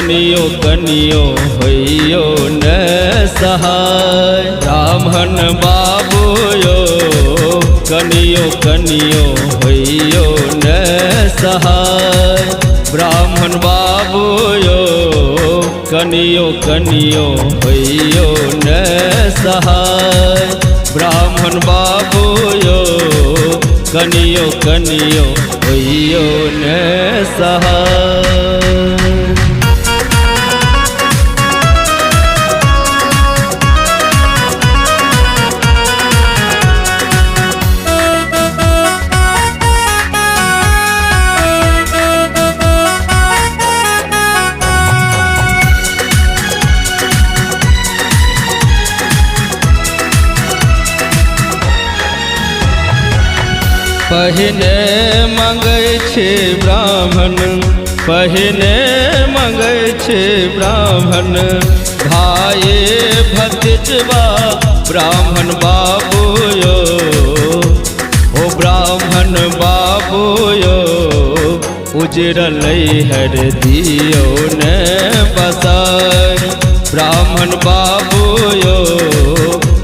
कनियो कनियो होइयो न सहाय। ब्राह्मण बाबू यो कनियो कनियो होइयो न सहाय। ब्राह्मण बाबू यो कनियो कनियो होइयो न सहाय। ब्राह्मण बाबू यो कनियो कनियो होइयो न सहाय। पहिने मंगै छे ब्राह्मण, पहिने मंगै छे ब्राह्मण। भाई भतीजवा ब्राह्मण बाबू यो, ओ ब्राह्मण बाबू यो। उजरल हर दियो न बसाय। ब्राह्मण बाबू यो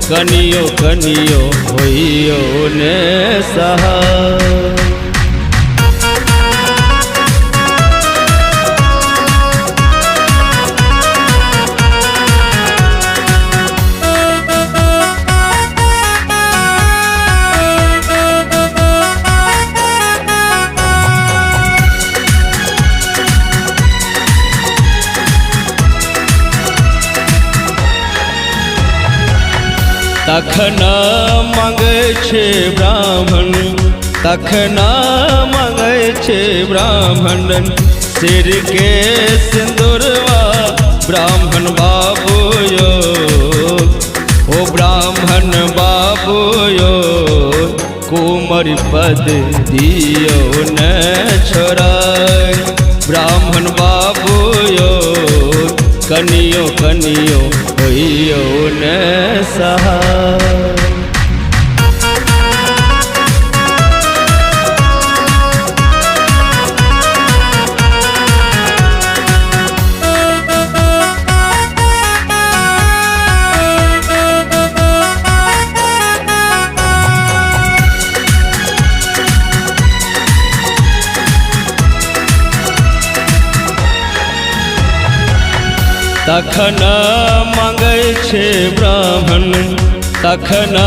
कनियो कनियो होइयो न सहाय। तखना मंगै छे ब्राह्मण, तखना मंगै छे ब्राह्मण। सिर के सिंदूरवा ब्राह्मण बाबू यो, ओ ब्राह्मण बाबू यो। कुमार पद दियो न छोड़ाय। ब्राह्मण बाबू यो कनियो कनियो होइयो न सहाय। तखना मंगै छे ब्राह्मण, तखना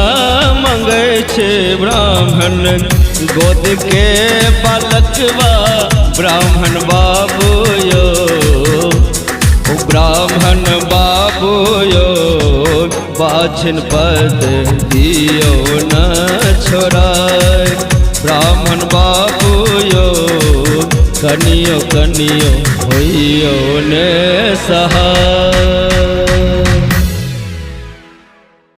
मंगै छे ब्राह्मण। गोद के बालकवा ब्राह्मण बाबू यो, ओ ब्राह्मण बाबू यो। बाछन पद दियो न छोड़ाय। ब्राह्मण बाबू यो कनियो कनियो होइयो न सहाय।